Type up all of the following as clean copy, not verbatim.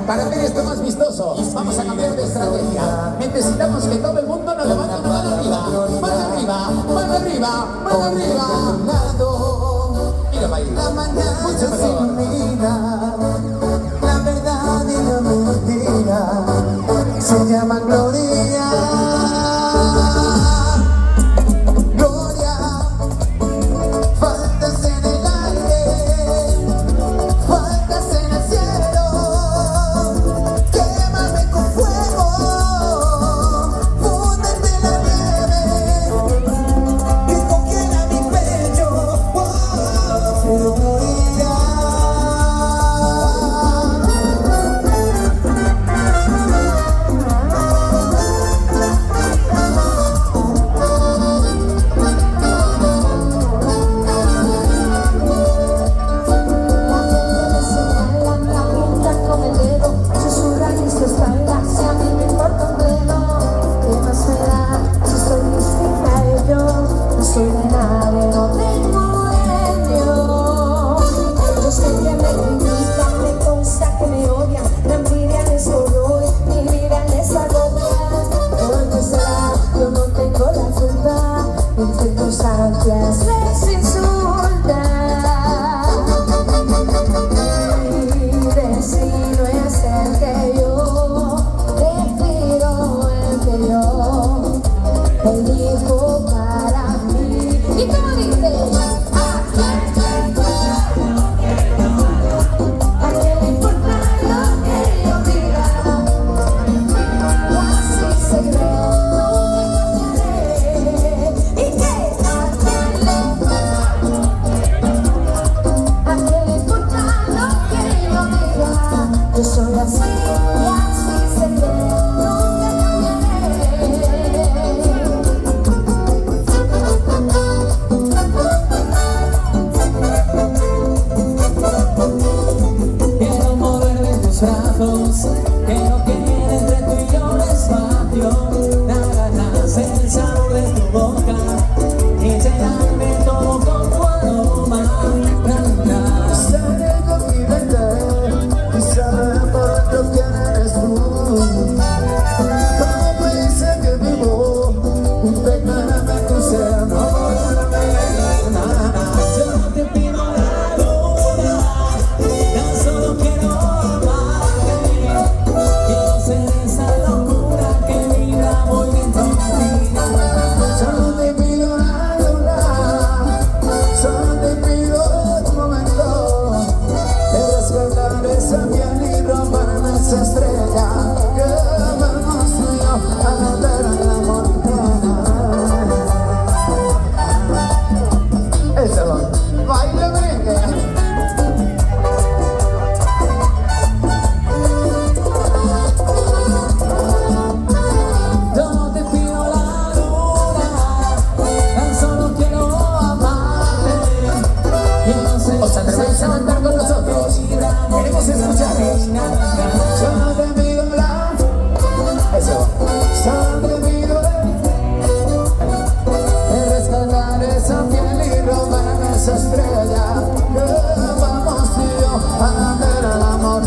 Para ver esto más vistoso, vamos a cambiar de estrategia. Necesitamos que todo el mundo nos levante una mano arriba. Mano arriba, mano arriba, mano arriba. Mira, baila. Mucho mejor. La verdad y la mentira se llama gloria. Gloria, faltas en el aire, faltas en el cielo. Quémame con fuego, fúndete en la nieve, que conquiera mi pecho. Pero gloria. Soy de nadie, no tengo dueño. Ellos que me critican, me consta que me odian. La envidia les horror, mi vida les agobia. ¿Por qué será? Yo no tengo la culpa. En circunstancias les insultan. Mi destino es el que yo prefiero, el que yo elijo para mí. ¿Y cómo dice? ¿A quién le importa lo que yo diga? Así seguiré, no me cambiaré. ¿Y qué? ¿A quién le importa lo que yo diga? Yo soy así y así seguiré, no me cambiaré. Quiero moverme tus brazos, quiero que entre tú y yo un espacio. Darás el sabor de tu boca y llenarme todo con tu aroma. Estaré con mi mente y sabemos lo que eres tú. ¿Cómo puede ser que vivo impregnarme con ser amor? Yo no te pido la luna, tan solo quiero amarte. Quiero ser esa locura que vibra muy dentro de ti. Solo te pido la luna, solo te pido un momento de rescatar esa piel y robar nuestra estrella. Que vamos tú y yo a ver el amor. Eso, baila merengue. Yo no te pido la luna, tan solo quiero amarte. Quiero ser ¿Os atrevéis a cantar con nosotros? Queremos escucharos. Yo no te pido la, Eso. solo te pido de rescatar esa piel y robar esa estrella. Que vamos tú y yo a ver el amor.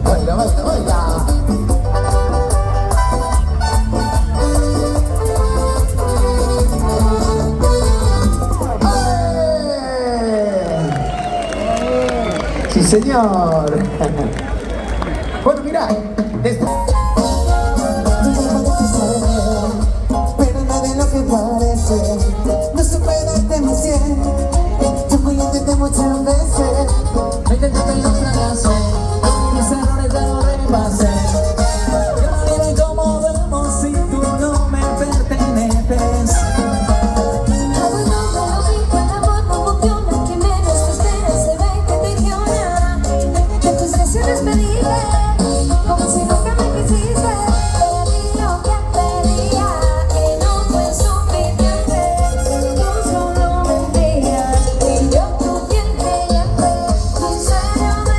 Baila, baila, baila. Sí, señor. Bueno, mira, desde... Pero nada de lo que parece, no supe darte mi 100. Yo me lo intenté muchas veces, lo intenté pero fracasé. Mis errores ya no repasé. Yo no diré cómo vemos si tú no me perteneces. Aún no me lo dijo, el amor no funciona. Que menos te esperas, se ve que te ignora. Que tus deseos despedida, como si nunca me quisiste. Te di lo que pedía y no fue suficiente. Tú solo mentías y yo tu fiel creyente. Y serio me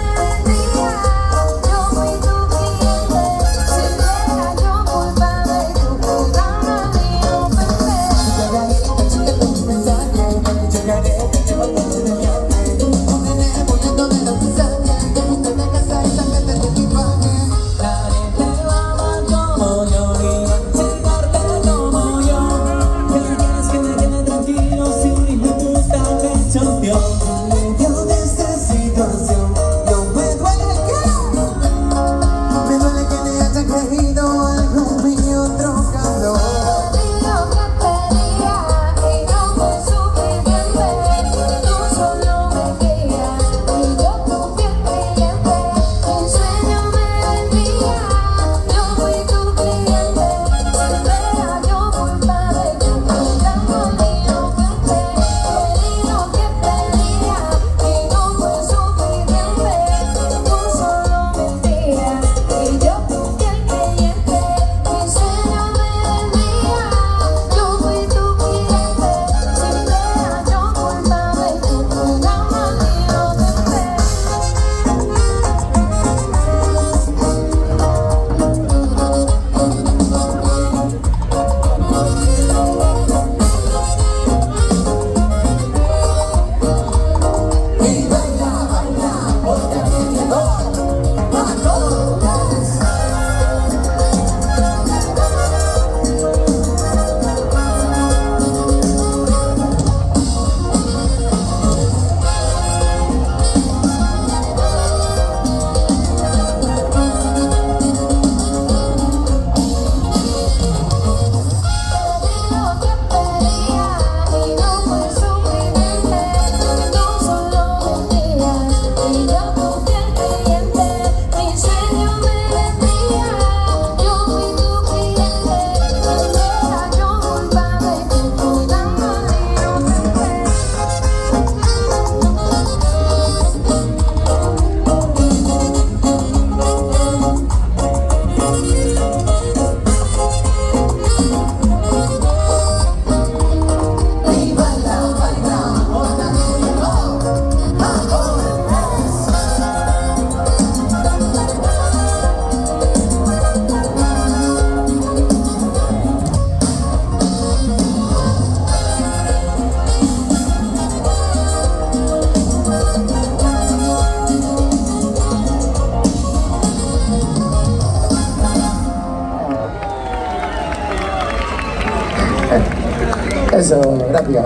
Gracias.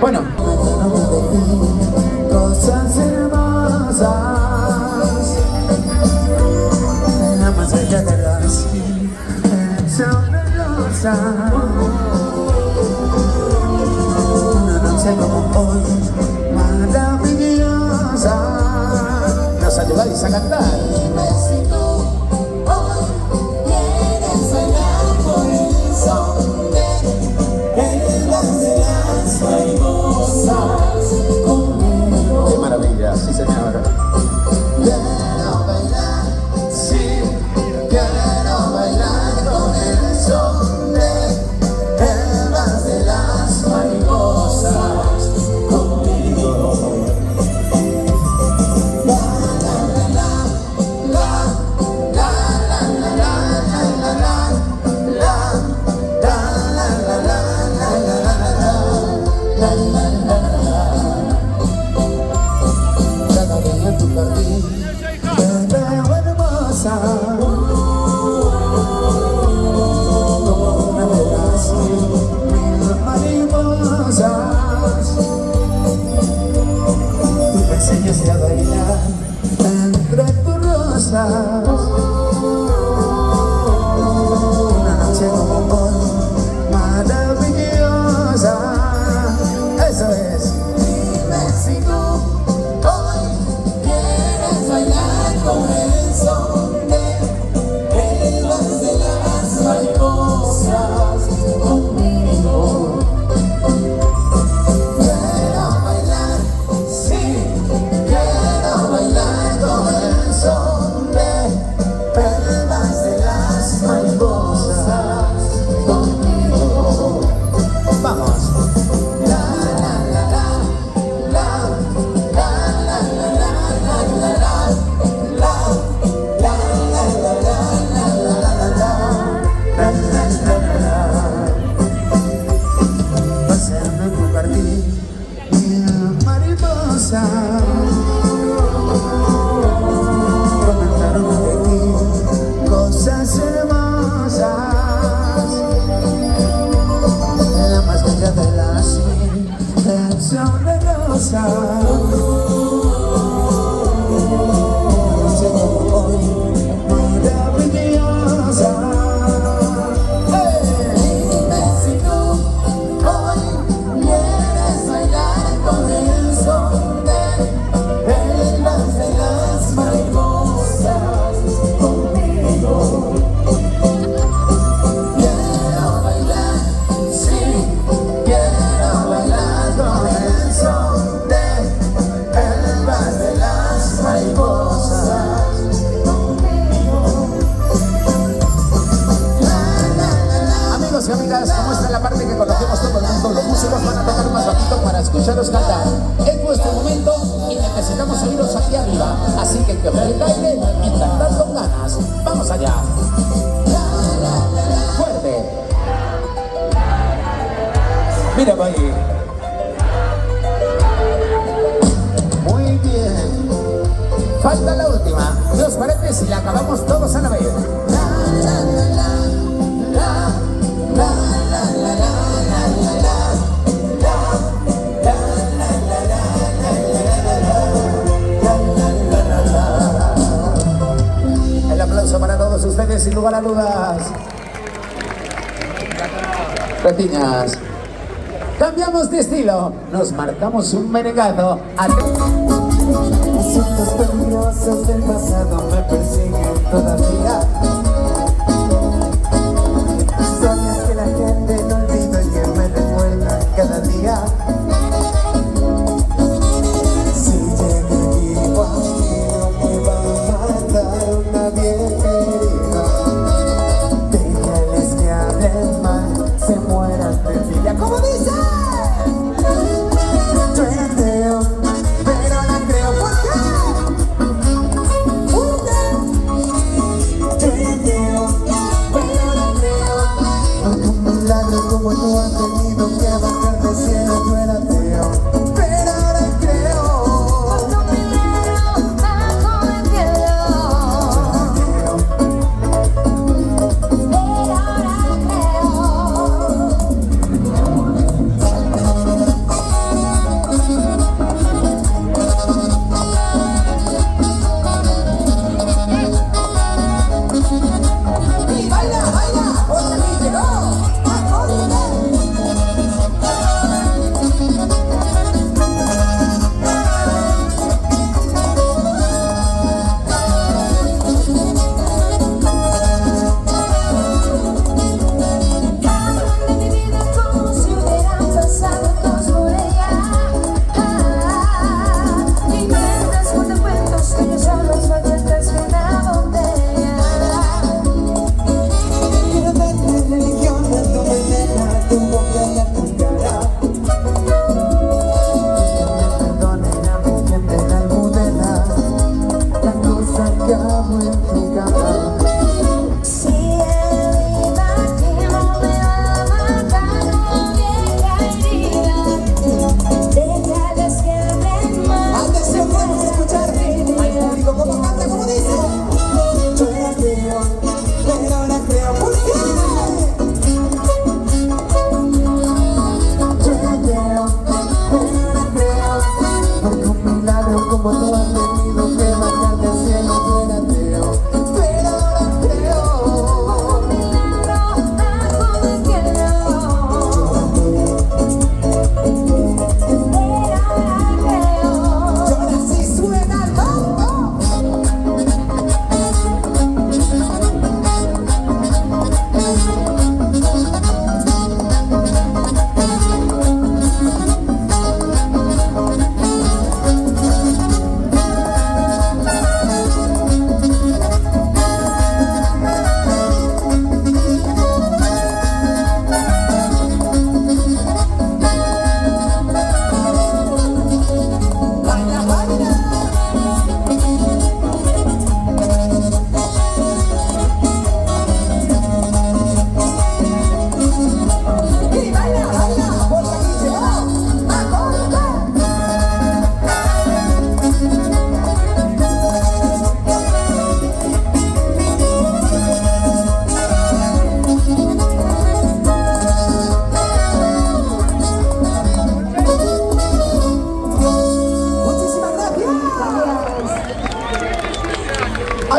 Bueno. Cosas hermosas, la más bella de las sombrerosa. Una noche como hoy, maravillosa. Nos ayudáis a cantar. Dime si tú hoy quieres bailar con el son de las mariposas conmigo. Qué maravilla, sí señor. Quiero bailar, sí, quiero bailar con el son de las mariposas conmigo. Cada día en tu jardín te veo hermosa, como una de las mil mariposas. Tú me enseñaste a bailar entre tus rosas. Una noche como hoy, maravillosa. Eso es. Dime si tú hoy quieres bailar con el son de las mariposas conmigo. Quiero bailar, sí, quiero bailar con el son de las mariposas conmigo. Vamos. Paseando en tu jardín, mil mariposas comentaron de ti cosas hermosas. La más bella de las mil son de rosa. Noche como hoy, maravillosa. Dime si tú hoy quieres bailar con el son de las mariposas conmigo. Quiero bailar, sí, quiero bailar con el son de las mariposas conmigo. Amigos y amigas, como esta es la parte que conocemos todo el mundo, los músicos van a tocar más bajito para escucharos cantar. Es vuestro momento y necesitamos oíros aquí arriba. Así que coged el aire y cantad con ganas. ¡Vamos allá! ¡Fuerte! Mira por ahí. Muy bien. Falta la última. ¿Qué os parece si la acabamos todos a la vez? El aplauso para todos ustedes, sin lugar a dudas. Retiñas. Cambiamos de estilo. Nos marcamos un merengazo. Asuntos peligrosos del pasado me persiguen todavía. Historias que la gente no olvida y que me recuerdan cada día. Si llega vivo aquí no me va a matar una vieja herida. Déjales que hablen mal, se mueran de envidia. ¿Cómo dice? Yo era ateo, pero la creo. ¿Por qué? Yo era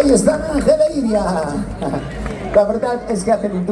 Ahí está Ángel e Iria. La verdad es que hacen un